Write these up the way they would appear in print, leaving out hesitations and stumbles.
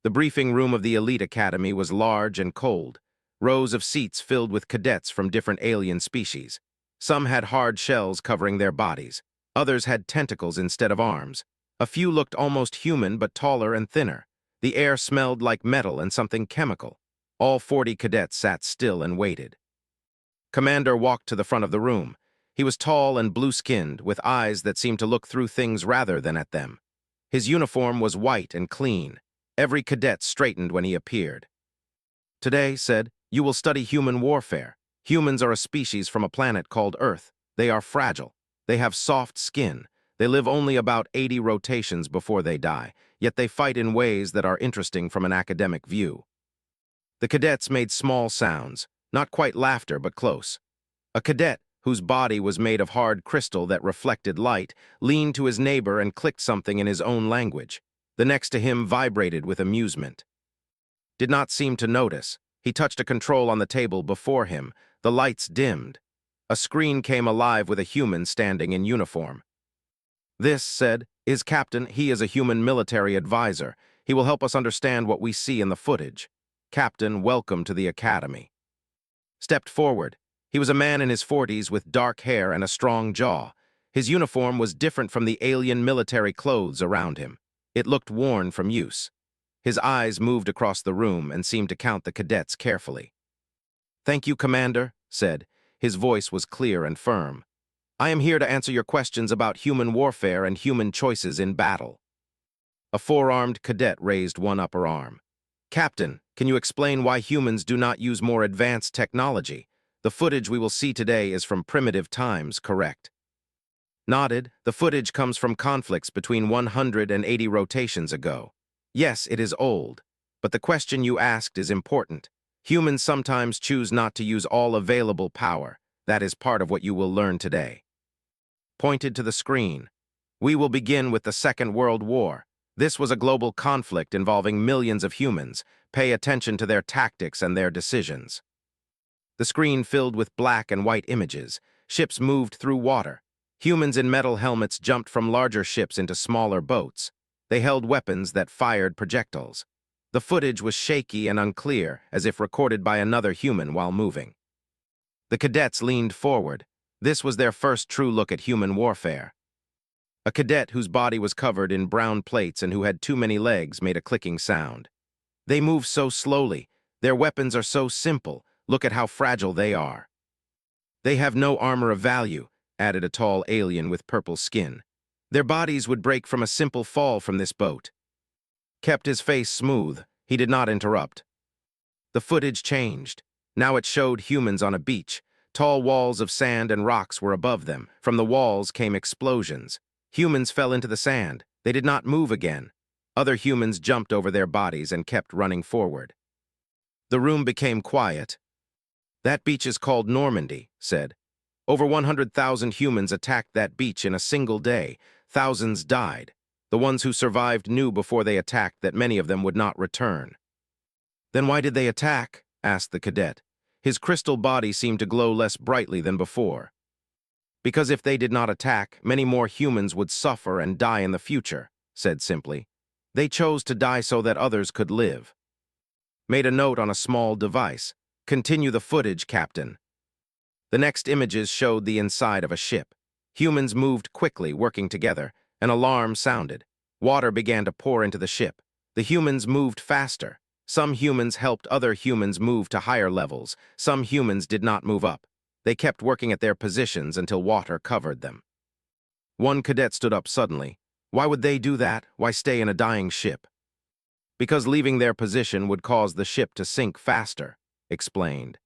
The briefing room of the elite academy was large and cold, rows of seats filled with cadets from different alien species. Some had hard shells covering their bodies. Others had tentacles instead of arms. A few looked almost human but taller and thinner. The air smelled like metal and something chemical. All 40 cadets sat still and waited. Commander walked to the front of the room. He was tall and blue-skinned, with eyes that seemed to look through things rather than at them. His uniform was white and clean. Every cadet straightened when he appeared. "Today," said, "you will study human warfare. Humans are a species from a planet called Earth. They are fragile. They have soft skin. They live only about 80 rotations before they die, yet they fight in ways that are interesting from an academic view." The cadets made small sounds, not quite laughter but close. A cadet, whose body was made of hard crystal that reflected light, leaned to his neighbor and clicked something in his own language. The next to him vibrated with amusement. Did not seem to notice. He touched a control on the table before him. The lights dimmed. A screen came alive with a human standing in uniform. "This," said, "is Captain. He is a human military advisor. He will help us understand what we see in the footage. Captain, welcome to the academy." Stepped forward. He was a man in his 40s with dark hair and a strong jaw. His uniform was different from the alien military clothes around him. It looked worn from use. His eyes moved across the room and seemed to count the cadets carefully. "Thank you, Commander," said. His voice was clear and firm. "I am here to answer your questions about human warfare and human choices in battle." A four-armed cadet raised one upper arm. "Captain, can you explain why humans do not use more advanced technology? The footage we will see today is from primitive times, correct?" Nodded. "The footage comes from conflicts between 180 rotations ago. Yes, it is old, but the question you asked is important. Humans sometimes choose not to use all available power. That is part of what you will learn today." Pointed to the screen. "We will begin with the Second World War. This was a global conflict involving millions of humans. Pay attention to their tactics and their decisions." The screen filled with black and white images. Ships moved through water. Humans in metal helmets jumped from larger ships into smaller boats. They held weapons that fired projectiles. The footage was shaky and unclear, as if recorded by another human while moving. The cadets leaned forward. This was their first true look at human warfare. A cadet whose body was covered in brown plates and who had too many legs made a clicking sound. "They move so slowly. Their weapons are so simple. Look at how fragile they are." "They have no armor of value," added a tall alien with purple skin. "Their bodies would break from a simple fall from this boat." Kept his face smooth. He did not interrupt. The footage changed. Now it showed humans on a beach. Tall walls of sand and rocks were above them. From the walls came explosions. Humans fell into the sand. They did not move again. Other humans jumped over their bodies and kept running forward. The room became quiet. "That beach is called Normandy," said. "Over 100,000 humans attacked that beach in a single day. Thousands died. The ones who survived knew before they attacked that many of them would not return." "Then why did they attack?" asked the cadet. His crystal body seemed to glow less brightly than before. "Because if they did not attack, many more humans would suffer and die in the future," said simply. "They chose to die so that others could live." Made a note on a small device. "Continue the footage, Captain." The next images showed the inside of a ship. Humans moved quickly, working together. An alarm sounded. Water began to pour into the ship. The humans moved faster. Some humans helped other humans move to higher levels. Some humans did not move up. They kept working at their positions until water covered them. One cadet stood up suddenly. Why would they do that? Why stay in a dying ship? "Because leaving their position would cause the ship to sink faster," explained.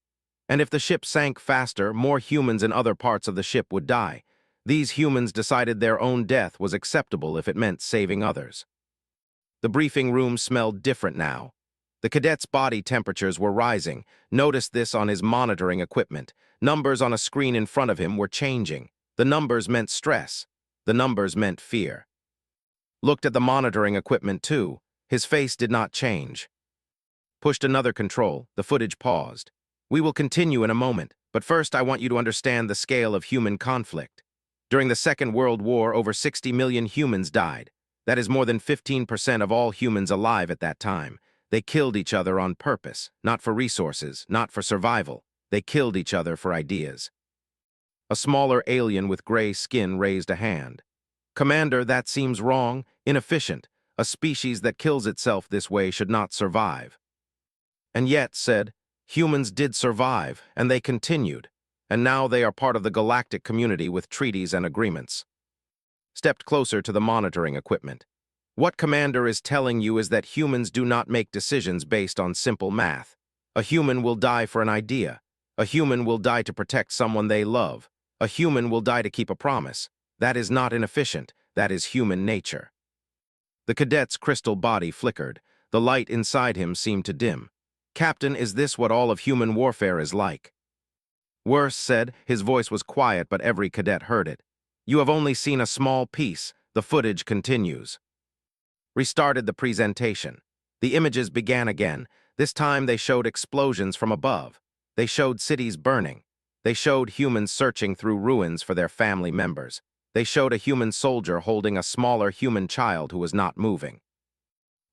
"And if the ship sank faster, more humans in other parts of the ship would die. These humans decided their own death was acceptable if it meant saving others." The briefing room smelled different now. The cadet's body temperatures were rising. Noticed this on his monitoring equipment. Numbers on a screen in front of him were changing. The numbers meant stress. The numbers meant fear. Looked at the monitoring equipment too. His face did not change. Pushed another control. The footage paused. "We will continue in a moment, but first I want you to understand the scale of human conflict. During the Second World War, over 60 million humans died. That is more than 15% of all humans alive at that time. They killed each other on purpose, not for resources, not for survival. They killed each other for ideas. A smaller alien with gray skin raised a hand. Commander, that seems wrong, inefficient. A species that kills itself this way should not survive. And yet, said, humans did survive, and they continued, and now they are part of the galactic community with treaties and agreements. Stepped closer to the monitoring equipment. What Commander is telling you is that humans do not make decisions based on simple math. A human will die for an idea. A human will die to protect someone they love. A human will die to keep a promise. That is not inefficient. That is human nature. The cadet's crystal body flickered. The light inside him seemed to dim. Captain, is this what all of human warfare is like? Worse, said, his voice was quiet but every cadet heard it. You have only seen a small piece. The footage continues. Restarted the presentation. The images began again. This time they showed explosions from above. They showed cities burning. They showed humans searching through ruins for their family members. They showed a human soldier holding a smaller human child who was not moving.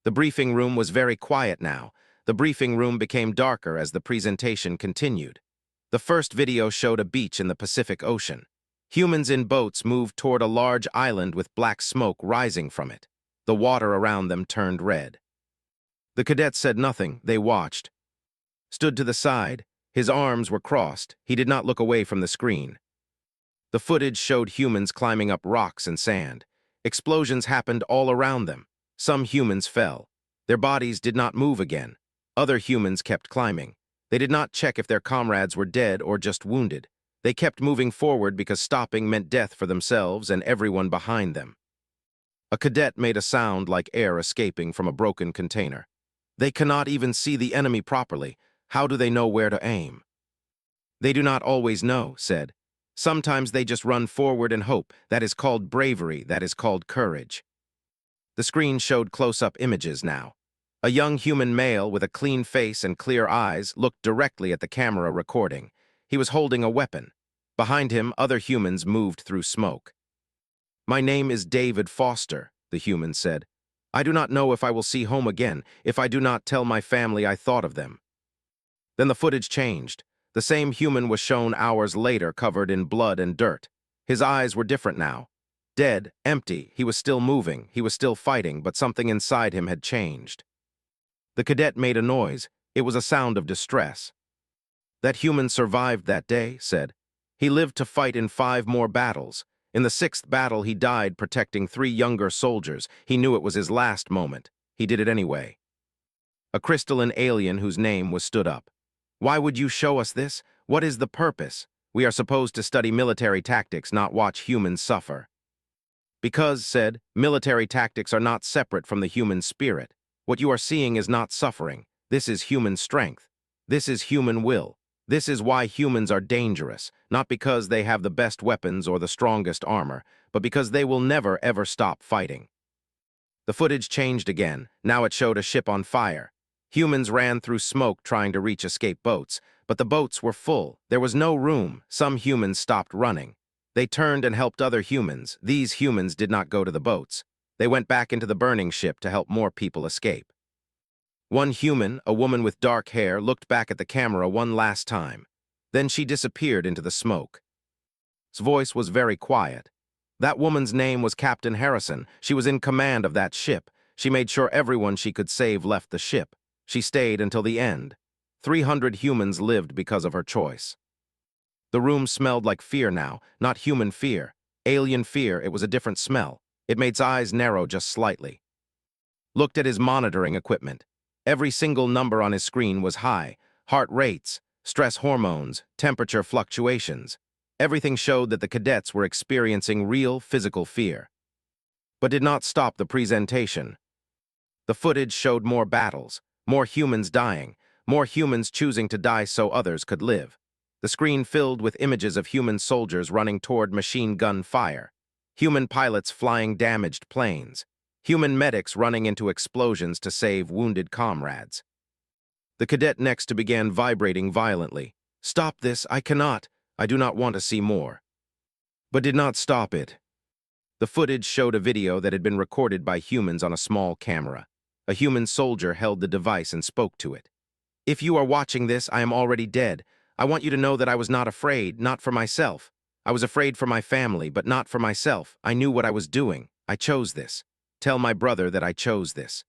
The briefing room was very quiet now. The briefing room became darker as the presentation continued. The first video showed a beach in the Pacific Ocean. Humans in boats moved toward a large island with black smoke rising from it. The water around them turned red. The cadets said nothing. They watched. Stood to the side. His arms were crossed. He did not look away from the screen. The footage showed humans climbing up rocks and sand. Explosions happened all around them. Some humans fell. Their bodies did not move again. Other humans kept climbing. They did not check if their comrades were dead or just wounded. They kept moving forward because stopping meant death for themselves and everyone behind them. A cadet made a sound like air escaping from a broken container. They cannot even see the enemy properly. How do they know where to aim? They do not always know, said. Sometimes they just run forward and hope. That is called bravery. That is called courage. The screen showed close-up images now. A young human male with a clean face and clear eyes looked directly at the camera recording. He was holding a weapon. Behind him, other humans moved through smoke. My name is David Foster, the human said. I do not know if I will see home again if I do not tell my family I thought of them. Then the footage changed. The same human was shown hours later covered in blood and dirt. His eyes were different now. Dead, empty, he was still moving, he was still fighting, but something inside him had changed. The cadet made a noise. It was a sound of distress. That human survived that day, said. He lived to fight in 5 more battles. In the 6th battle, he died protecting 3 younger soldiers. He knew it was his last moment. He did it anyway. A crystalline alien whose name was stood up. Why would you show us this? What is the purpose? We are supposed to study military tactics, not watch humans suffer. Because, said, military tactics are not separate from the human spirit. What you are seeing is not suffering. This is human strength. This is human will. This is why humans are dangerous, not because they have the best weapons or the strongest armor, but because they will never, ever stop fighting. The footage changed again. Now it showed a ship on fire. Humans ran through smoke trying to reach escape boats, but the boats were full. There was no room. Some humans stopped running. They turned and helped other humans. These humans did not go to the boats. They went back into the burning ship to help more people escape. One human, a woman with dark hair, looked back at the camera one last time. Then she disappeared into the smoke. His voice was very quiet. That woman's name was Captain Harrison. She was in command of that ship. She made sure everyone she could save left the ship. She stayed until the end. 300 humans lived because of her choice. The room smelled like fear now, not human fear. Alien fear, it was a different smell. It made his eyes narrow just slightly. Looked at his monitoring equipment. Every single number on his screen was high. Heart rates, stress hormones, temperature fluctuations. Everything showed that the cadets were experiencing real physical fear. But did not stop the presentation. The footage showed more battles, more humans dying, more humans choosing to die so others could live. The screen filled with images of human soldiers running toward machine gun fire, human pilots flying damaged planes, human medics running into explosions to save wounded comrades. The cadet next to began vibrating violently. Stop this, I cannot. I do not want to see more. But did not stop it. The footage showed a video that had been recorded by humans on a small camera. A human soldier held the device and spoke to it. "If you are watching this, I am already dead. I want you to know that I was not afraid, not for myself. I was afraid for my family, but not for myself. I knew what I was doing. I chose this. Tell my brother that I chose this."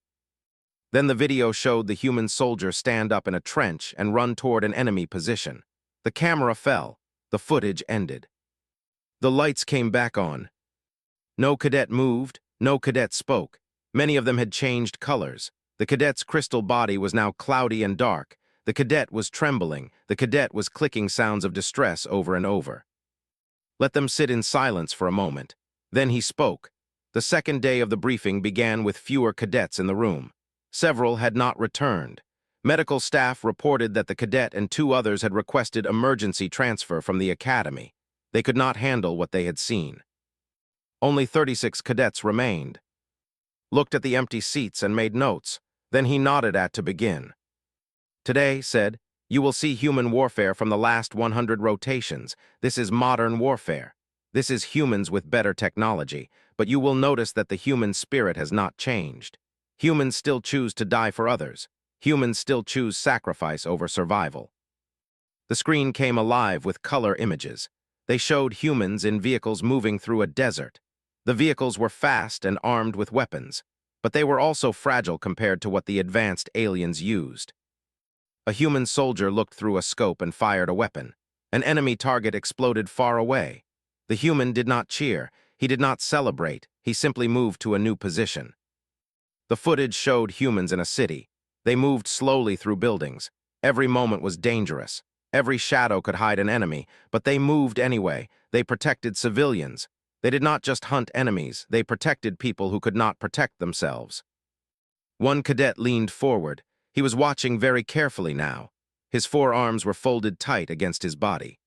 Then the video showed the human soldier stand up in a trench and run toward an enemy position. The camera fell. The footage ended. The lights came back on. No cadet moved. No cadet spoke. Many of them had changed colors. The cadet's crystal body was now cloudy and dark. The cadet was trembling. The cadet was clicking sounds of distress over and over. Let them sit in silence for a moment. Then he spoke. The second day of the briefing began with fewer cadets in the room. Several had not returned. Medical staff reported that the cadet and two others had requested emergency transfer from the academy. They could not handle what they had seen. Only 36 cadets remained. Looked at the empty seats and made notes. Then he nodded to begin. "Today," said, "you will see human warfare from the last 100 rotations. This is modern warfare. This is humans with better technology, but you will notice that the human spirit has not changed. Humans still choose to die for others. Humans still choose sacrifice over survival." The screen came alive with color images. They showed humans in vehicles moving through a desert. The vehicles were fast and armed with weapons, but they were also fragile compared to what the advanced aliens used. A human soldier looked through a scope and fired a weapon. An enemy target exploded far away. The human did not cheer. He did not celebrate. He simply moved to a new position. The footage showed humans in a city. They moved slowly through buildings. Every moment was dangerous. Every shadow could hide an enemy, but they moved anyway. They protected civilians. They did not just hunt enemies. They protected people who could not protect themselves. One cadet leaned forward. He was watching very carefully now. His forearms were folded tight against his body.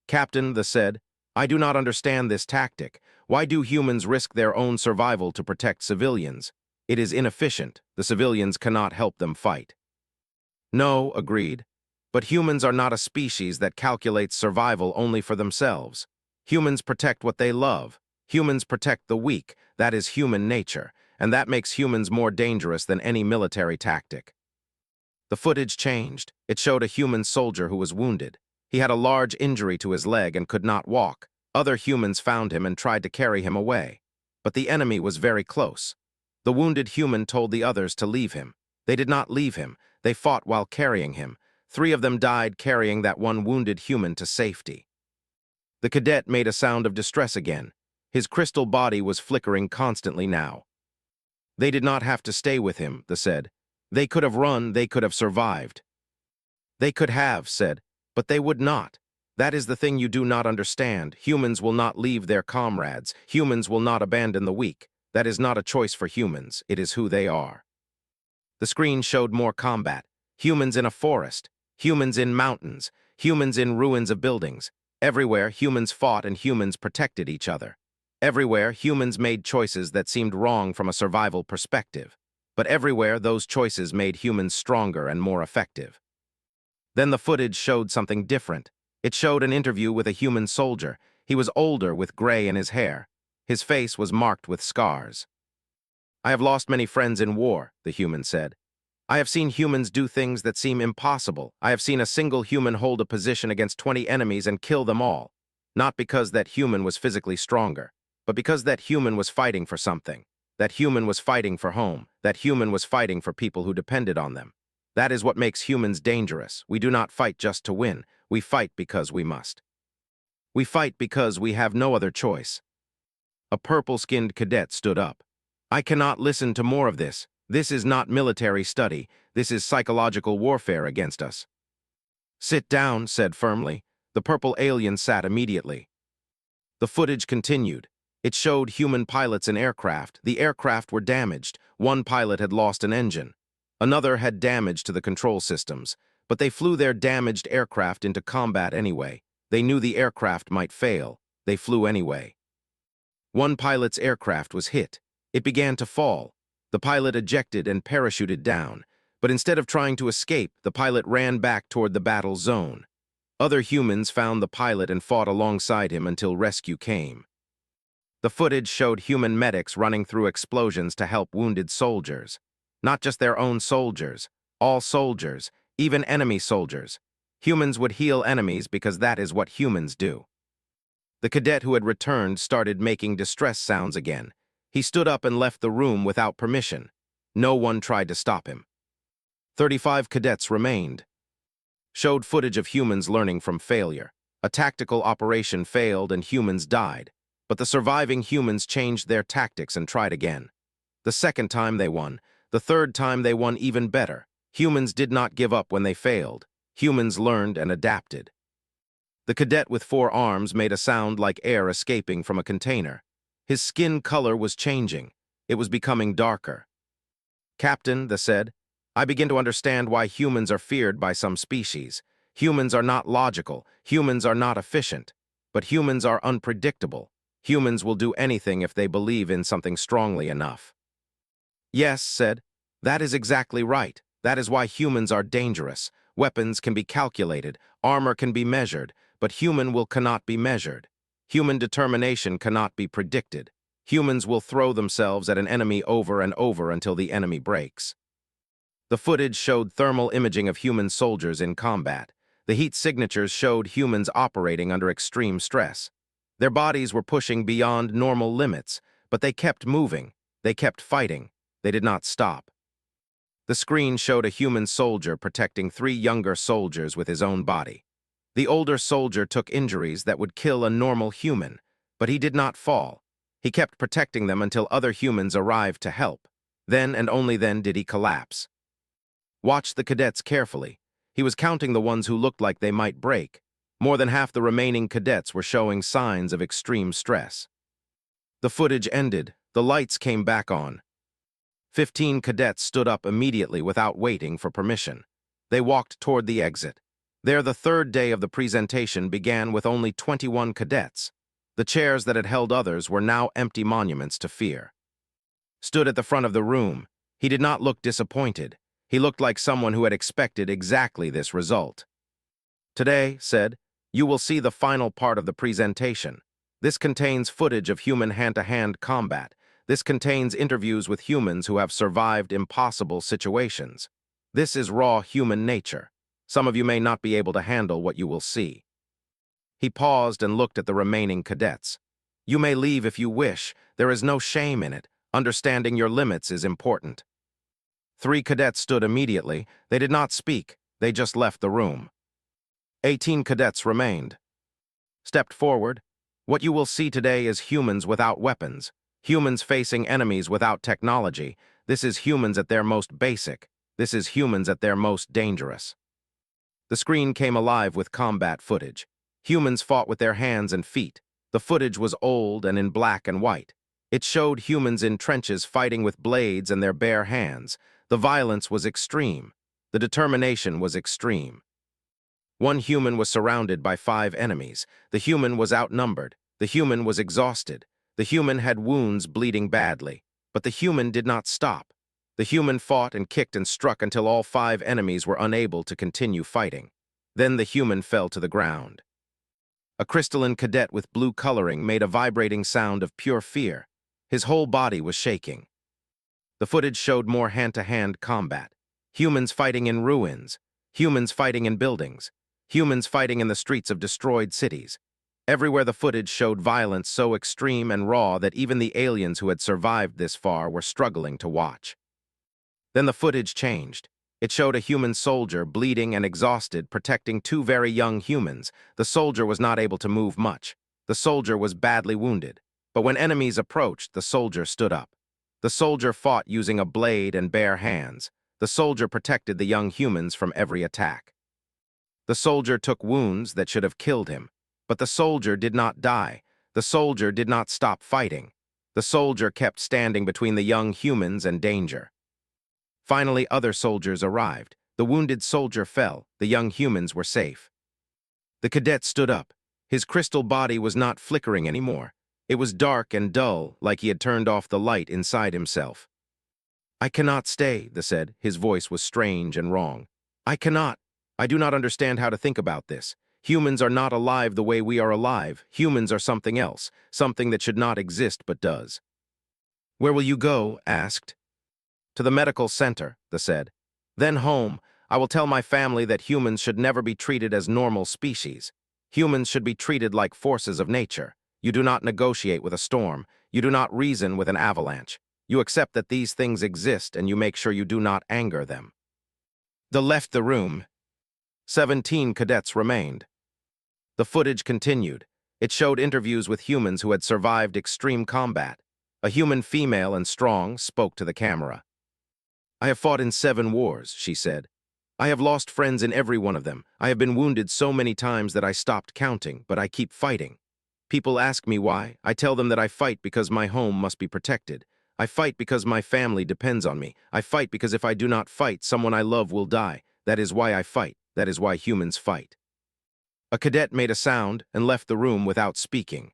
"Captain," they said, "I do not understand this tactic. Why do humans risk their own survival to protect civilians? It is inefficient. The civilians cannot help them fight." "No," agreed. "But humans are not a species that calculates survival only for themselves. Humans protect what they love. Humans protect the weak. That is human nature, and that makes humans more dangerous than any military tactic." The footage changed. It showed a human soldier who was wounded. He had a large injury to his leg and could not walk. Other humans found him and tried to carry him away. But the enemy was very close. The wounded human told the others to leave him. They did not leave him. They fought while carrying him. 3 of them died carrying that one wounded human to safety. The cadet made a sound of distress again. His crystal body was flickering constantly now. "They did not have to stay with him," they said. "They could have run, they could have survived." "They could have," said, "but they would not. That is the thing you do not understand. Humans will not leave their comrades. Humans will not abandon the weak. That is not a choice for humans. It is who they are." The screen showed more combat. Humans in a forest. Humans in mountains. Humans in ruins of buildings. Everywhere, humans fought and humans protected each other. Everywhere, humans made choices that seemed wrong from a survival perspective. But everywhere, those choices made humans stronger and more effective. Then the footage showed something different. It showed an interview with a human soldier. He was older with gray in his hair. His face was marked with scars. "I have lost many friends in war," the human said. "I have seen humans do things that seem impossible. I have seen a single human hold a position against 20 enemies and kill them all. Not because that human was physically stronger, but because that human was fighting for something. That human was fighting for home. That human was fighting for people who depended on them. That is what makes humans dangerous. We do not fight just to win. We fight because we must. We fight because we have no other choice." A purple-skinned cadet stood up. "I cannot listen to more of this. This is not military study. This is psychological warfare against us." "Sit down," said firmly. The purple alien sat immediately. The footage continued. It showed human pilots in aircraft. The aircraft were damaged. One pilot had lost an engine. Another had damage to the control systems. But they flew their damaged aircraft into combat anyway. They knew the aircraft might fail. They flew anyway. One pilot's aircraft was hit. It began to fall. The pilot ejected and parachuted down. But instead of trying to escape, the pilot ran back toward the battle zone. Other humans found the pilot and fought alongside him until rescue came. The footage showed human medics running through explosions to help wounded soldiers. Not just their own soldiers, all soldiers, even enemy soldiers. Humans would heal enemies because that is what humans do. The cadet who had returned started making distress sounds again. He stood up and left the room without permission. No one tried to stop him. 35 cadets remained. Showed footage of humans learning from failure. A tactical operation failed and humans died, but the surviving humans changed their tactics and tried again. The second time they won. The third time they won even better. Humans did not give up when they failed. Humans learned and adapted. The cadet with 4 arms made a sound like air escaping from a container. His skin color was changing. It was becoming darker. "Captain," they said, "I begin to understand why humans are feared by some species. Humans are not logical. Humans are not efficient. But humans are unpredictable. Humans will do anything if they believe in something strongly enough." "Yes," said, "that is exactly right. That is why humans are dangerous. Weapons can be calculated, armor can be measured, but human will cannot be measured. Human determination cannot be predicted. Humans will throw themselves at an enemy over and over until the enemy breaks." The footage showed thermal imaging of human soldiers in combat. The heat signatures showed humans operating under extreme stress. Their bodies were pushing beyond normal limits, but they kept moving. They kept fighting. They did not stop. The screen showed a human soldier protecting 3 younger soldiers with his own body. The older soldier took injuries that would kill a normal human, but he did not fall. He kept protecting them until other humans arrived to help. Then and only then did he collapse. Watch the cadets carefully. He was counting the ones who looked like they might break. More than half the remaining cadets were showing signs of extreme stress. The footage ended. The lights came back on. 15 cadets stood up immediately without waiting for permission. They walked toward the exit. There, the third day of the presentation began with only 21 cadets. The chairs that had held others were now empty monuments to fear. Stood at the front of the room. He did not look disappointed. He looked like someone who had expected exactly this result. "Today," said, "you will see the final part of the presentation. This contains footage of human hand-to-hand combat. This contains interviews with humans who have survived impossible situations. This is raw human nature. Some of you may not be able to handle what you will see." He paused and looked at the remaining cadets. "You may leave if you wish. There is no shame in it. Understanding your limits is important." 3 cadets stood immediately. They did not speak. They just left the room. 18 cadets remained. Stepped forward. "What you will see today is humans without weapons. Humans facing enemies without technology. This is humans at their most basic. This is humans at their most dangerous." The screen came alive with combat footage. Humans fought with their hands and feet. The footage was old and in black and white. It showed humans in trenches fighting with blades and their bare hands. The violence was extreme. The determination was extreme. One human was surrounded by 5 enemies. The human was outnumbered. The human was exhausted. The human had wounds bleeding badly. But the human did not stop. The human fought and kicked and struck until all 5 enemies were unable to continue fighting. Then the human fell to the ground. A crystalline cadet with blue coloring made a vibrating sound of pure fear. His whole body was shaking. The footage showed more hand-to-hand combat. Humans fighting in ruins. Humans fighting in buildings. Humans fighting in the streets of destroyed cities. Everywhere the footage showed violence so extreme and raw that even the aliens who had survived this far were struggling to watch. Then the footage changed. It showed a human soldier, bleeding and exhausted, protecting 2 very young humans. The soldier was not able to move much. The soldier was badly wounded. But when enemies approached, the soldier stood up. The soldier fought using a blade and bare hands. The soldier protected the young humans from every attack. The soldier took wounds that should have killed him. But the soldier did not die. The soldier did not stop fighting. The soldier kept standing between the young humans and danger. Finally, other soldiers arrived. The wounded soldier fell. The young humans were safe. The cadet stood up. His crystal body was not flickering anymore. It was dark and dull, like he had turned off the light inside himself. "I cannot stay," he said. His voice was strange and wrong. "I cannot. I do not understand how to think about this. Humans are not alive the way we are alive. Humans are something else, something that should not exist but does." "Where will you go?" asked. To the medical center, they said. Then home. I will tell my family that humans should never be treated as normal species. Humans should be treated like forces of nature. You do not negotiate with a storm. You do not reason with an avalanche. You accept that these things exist and you make sure you do not anger them. They left the room. 17 cadets remained. The footage continued. It showed interviews with humans who had survived extreme combat. A human female and strong spoke to the camera. I have fought in 7 wars, she said. I have lost friends in every one of them. I have been wounded so many times that I stopped counting, but I keep fighting. People ask me why. I tell them that I fight because my home must be protected. I fight because my family depends on me. I fight because if I do not fight, someone I love will die. That is why I fight. That is why humans fight. A cadet made a sound and left the room without speaking.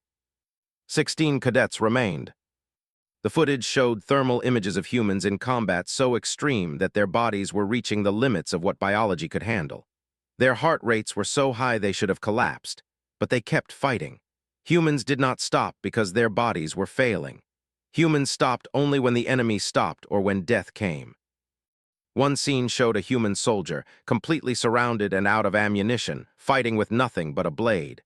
16 cadets remained. The footage showed thermal images of humans in combat so extreme that their bodies were reaching the limits of what biology could handle. Their heart rates were so high they should have collapsed, but they kept fighting. Humans did not stop because their bodies were failing. Humans stopped only when the enemy stopped or when death came. One scene showed a human soldier, completely surrounded and out of ammunition, fighting with nothing but a blade.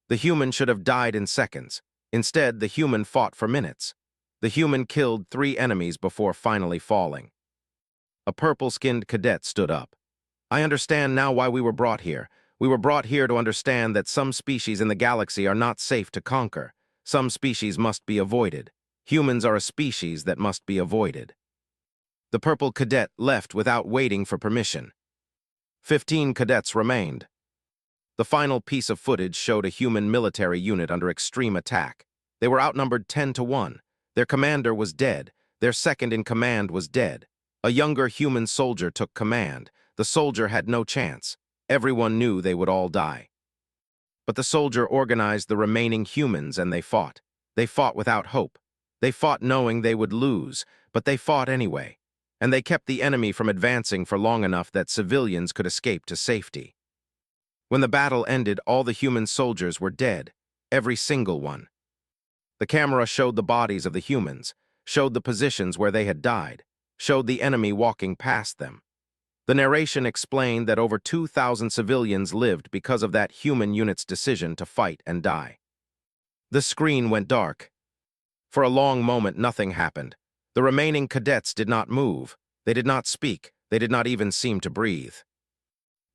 The human should have died in seconds. Instead, the human fought for minutes. The human killed 3 enemies before finally falling. A purple-skinned cadet stood up. I understand now why we were brought here. We were brought here to understand that some species in the galaxy are not safe to conquer. Some species must be avoided. Humans are a species that must be avoided. The purple cadet left without waiting for permission. 15 cadets remained. The final piece of footage showed a human military unit under extreme attack. They were outnumbered 10-1. Their commander was dead. Their second-in-command was dead. A younger human soldier took command. The soldier had no chance. Everyone knew they would all die. But the soldier organized the remaining humans and they fought. They fought without hope. They fought knowing they would lose, but they fought anyway. And they kept the enemy from advancing for long enough that civilians could escape to safety. When the battle ended, all the human soldiers were dead. Every single one. The camera showed the bodies of the humans, showed the positions where they had died, showed the enemy walking past them. The narration explained that over 2,000 civilians lived because of that human unit's decision to fight and die. The screen went dark. For a long moment, nothing happened. The remaining cadets did not move. They did not speak. They did not even seem to breathe.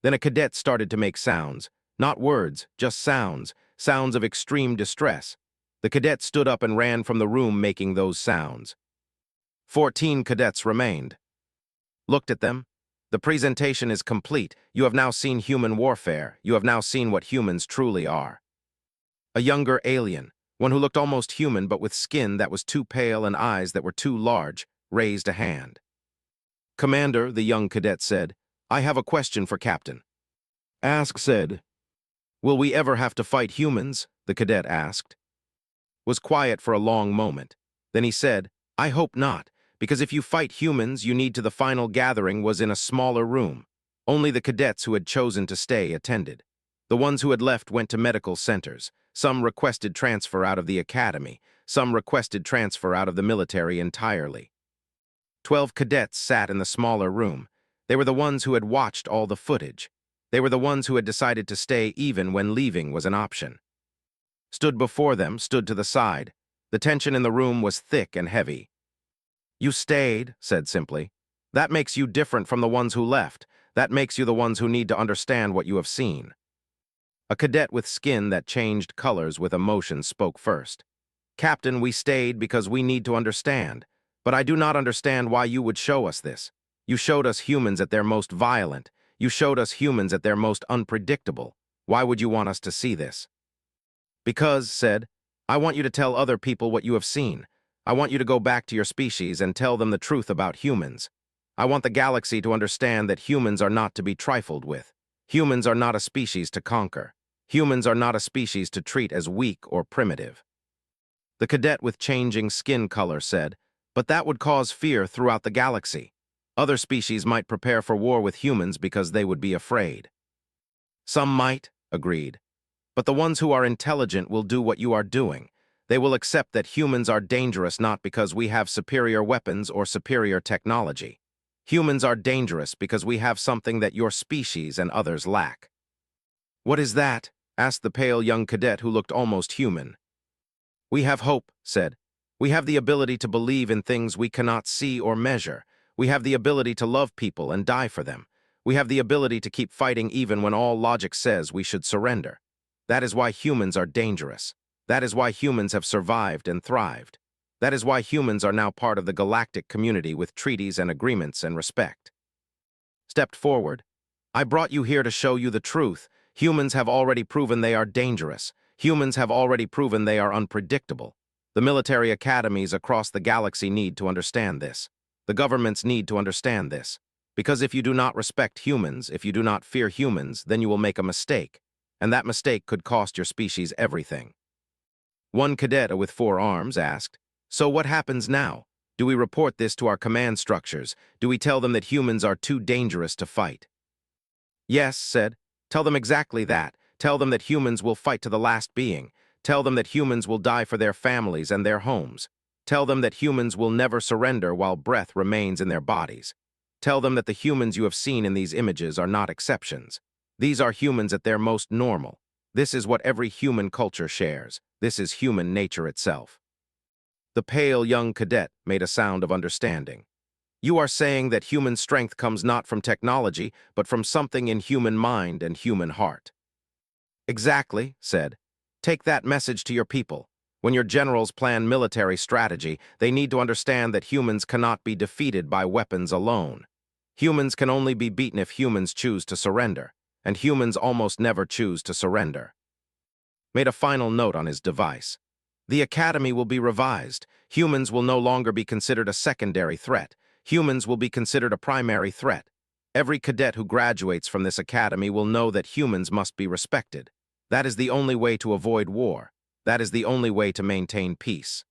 Then a cadet started to make sounds. Not words, just sounds. Sounds of extreme distress. The cadet stood up and ran from the room making those sounds. 14 cadets remained. Looked at them. The presentation is complete. You have now seen human warfare. You have now seen what humans truly are. A younger alien, one who looked almost human but with skin that was too pale and eyes that were too large, raised a hand. Commander, the young cadet said, I have a question for Captain. Ask said. Will we ever have to fight humans? The cadet asked. Was quiet for a long moment. Then he said, I hope not, because if you fight humans, you need to. The final gathering was in a smaller room. Only the cadets who had chosen to stay attended. The ones who had left went to medical centers. Some requested transfer out of the academy. Some requested transfer out of the military entirely. 12 cadets sat in the smaller room. They were the ones who had watched all the footage. They were the ones who had decided to stay even when leaving was an option. Stood before them, stood to the side. The tension in the room was thick and heavy. You stayed, said simply. That makes you different from the ones who left. That makes you the ones who need to understand what you have seen. A cadet with skin that changed colors with emotion spoke first. Captain, we stayed because we need to understand. But I do not understand why you would show us this. You showed us humans at their most violent. You showed us humans at their most unpredictable. Why would you want us to see this? Because, said, I want you to tell other people what you have seen. I want you to go back to your species and tell them the truth about humans. I want the galaxy to understand that humans are not to be trifled with. Humans are not a species to conquer. Humans are not a species to treat as weak or primitive. The cadet with changing skin color said, but that would cause fear throughout the galaxy. Other species might prepare for war with humans because they would be afraid. Some might, agreed. But the ones who are intelligent will do what you are doing. They will accept that humans are dangerous not because we have superior weapons or superior technology. Humans are dangerous because we have something that your species and others lack. "What is that?" asked the pale young cadet who looked almost human. "We have hope," said. "We have the ability to believe in things we cannot see or measure. We have the ability to love people and die for them. We have the ability to keep fighting even when all logic says we should surrender. That is why humans are dangerous. That is why humans have survived and thrived. That is why humans are now part of the galactic community with treaties and agreements and respect." Stepped forward. "I brought you here to show you the truth. Humans have already proven they are dangerous. Humans have already proven they are unpredictable. The military academies across the galaxy need to understand this. The governments need to understand this. Because if you do not respect humans, if you do not fear humans, then you will make a mistake. And that mistake could cost your species everything." One cadet with 4 arms asked, "So what happens now? Do we report this to our command structures? Do we tell them that humans are too dangerous to fight?" "Yes," said. "Tell them exactly that. Tell them that humans will fight to the last being. Tell them that humans will die for their families and their homes. Tell them that humans will never surrender while breath remains in their bodies. Tell them that the humans you have seen in these images are not exceptions. These are humans at their most normal. This is what every human culture shares. This is human nature itself." The pale young cadet made a sound of understanding. "You are saying that human strength comes not from technology, but from something in human mind and human heart." "Exactly," said. "Take that message to your people. When your generals plan military strategy, they need to understand that humans cannot be defeated by weapons alone. Humans can only be beaten if humans choose to surrender, and humans almost never choose to surrender." Made a final note on his device. "The academy will be revised. Humans will no longer be considered a secondary threat. Humans will be considered a primary threat. Every cadet who graduates from this academy will know that humans must be respected. That is the only way to avoid war. That is the only way to maintain peace."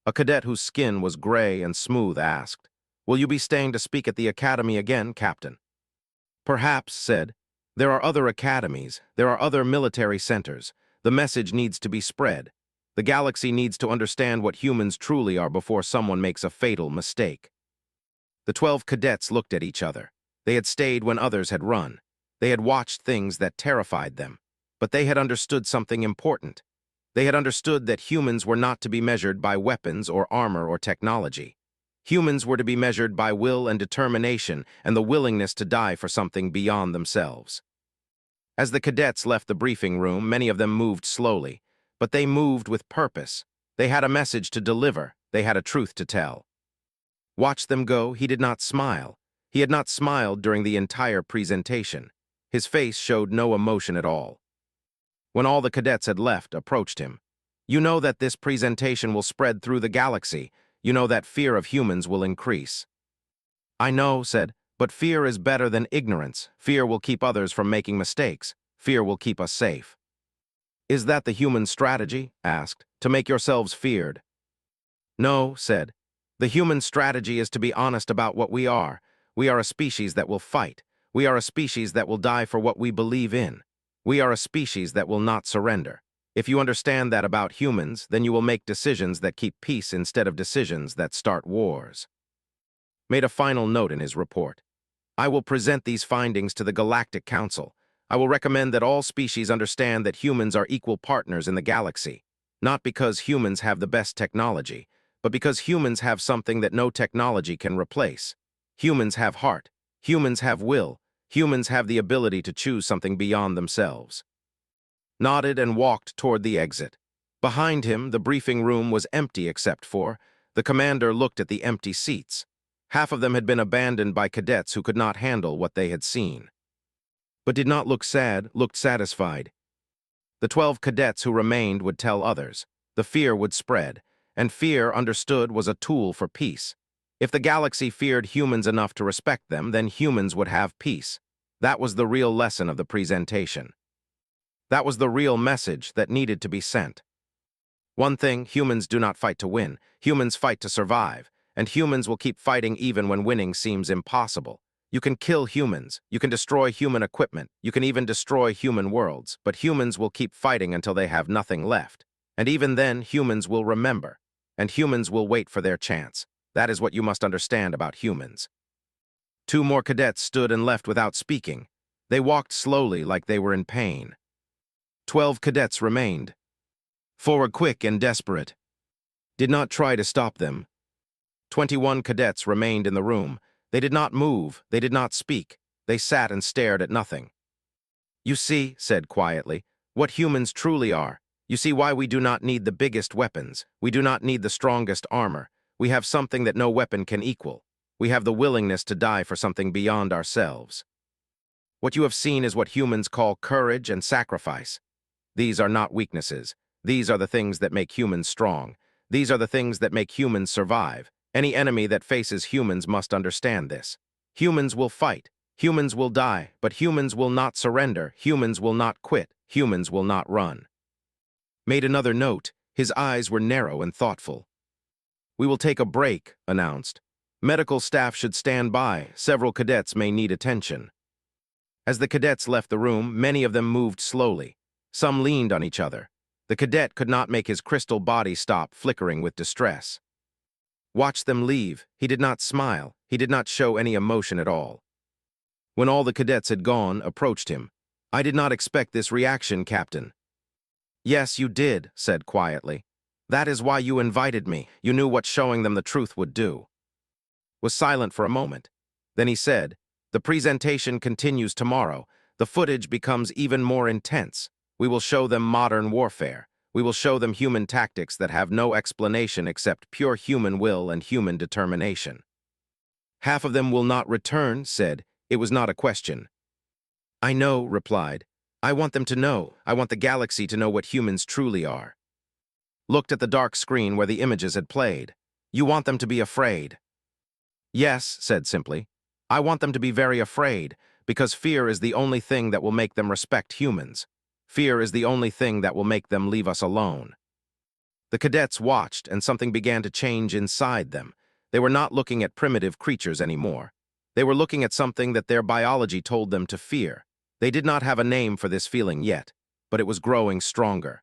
A cadet whose skin was gray and smooth asked, "Will you be staying to speak at the academy again, Captain?" "Perhaps," said. "There are other academies. There are other military centers. The message needs to be spread. The galaxy needs to understand what humans truly are before someone makes a fatal mistake." The 12 cadets looked at each other. They had stayed when others had run. They had watched things that terrified them. But they had understood something important. They had understood that humans were not to be measured by weapons or armor or technology. Humans were to be measured by will and determination and the willingness to die for something beyond themselves. As the cadets left the briefing room, many of them moved slowly. But they moved with purpose. They had a message to deliver. They had a truth to tell. Watch them go. He did not smile. He had not smiled during the entire presentation. His face showed no emotion at all. When all the cadets had left, approached him. "You know that this presentation will spread through the galaxy. You know that fear of humans will increase." "I know," said, "but fear is better than ignorance. Fear will keep others from making mistakes. Fear will keep us safe." "Is that the human strategy?" asked. "To make yourselves feared?" "No," said. "The human strategy is to be honest about what we are. We are a species that will fight. We are a species that will die for what we believe in. We are a species that will not surrender. If you understand that about humans, then you will make decisions that keep peace instead of decisions that start wars." Made a final note in his report. "I will present these findings to the Galactic Council. I will recommend that all species understand that humans are equal partners in the galaxy, not because humans have the best technology, but because humans have something that no technology can replace. Humans have heart. Humans have will. Humans have the ability to choose something beyond themselves." Nodded and walked toward the exit. Behind him, the briefing room was empty except for, the commander looked at the empty seats. Half of them had been abandoned by cadets who could not handle what they had seen. But did not look sad, looked satisfied. The 12 cadets who remained would tell others. The fear would spread, and fear, understood, was a tool for peace. If the galaxy feared humans enough to respect them, then humans would have peace. That was the real lesson of the presentation. That was the real message that needed to be sent. One thing, humans do not fight to win. Humans fight to survive, and humans will keep fighting even when winning seems impossible. You can kill humans, you can destroy human equipment, you can even destroy human worlds, but humans will keep fighting until they have nothing left. And even then, humans will remember, and humans will wait for their chance. That is what you must understand about humans. 2 more cadets stood and left without speaking. They walked slowly like they were in pain. 12 cadets remained. Forward quick and desperate. Did not try to stop them. 21 cadets remained in the room. They did not move, they did not speak. They sat and stared at nothing. You see, said quietly, what humans truly are. You see why we do not need the biggest weapons. We do not need the strongest armor. We have something that no weapon can equal. We have the willingness to die for something beyond ourselves. What you have seen is what humans call courage and sacrifice. These are not weaknesses. These are the things that make humans strong. These are the things that make humans survive. Any enemy that faces humans must understand this. Humans will fight. Humans will die, but humans will not surrender. Humans will not quit. Humans will not run. Made another note. His eyes were narrow and thoughtful. We will take a break, announced. Medical staff should stand by. Several cadets may need attention. As the cadets left the room, many of them moved slowly. Some leaned on each other. The cadet could not make his crystal body stop flickering with distress. Watch them leave. He did not smile. He did not show any emotion at all. When all the cadets had gone, approached him. I did not expect this reaction, Captain. Yes, you did, said quietly. That is why you invited me. You knew what showing them the truth would do. Was silent for a moment. Then he said, the presentation continues tomorrow. The footage becomes even more intense. We will show them modern warfare. We will show them human tactics that have no explanation except pure human will and human determination. Half of them will not return, said. It was not a question. I know, replied. I want them to know. I want the galaxy to know what humans truly are. Looked at the dark screen where the images had played. You want them to be afraid. Yes, said simply. I want them to be very afraid, because fear is the only thing that will make them respect humans. Fear is the only thing that will make them leave us alone. The cadets watched, and something began to change inside them. They were not looking at primitive creatures anymore. They were looking at something that their biology told them to fear. They did not have a name for this feeling yet, but it was growing stronger.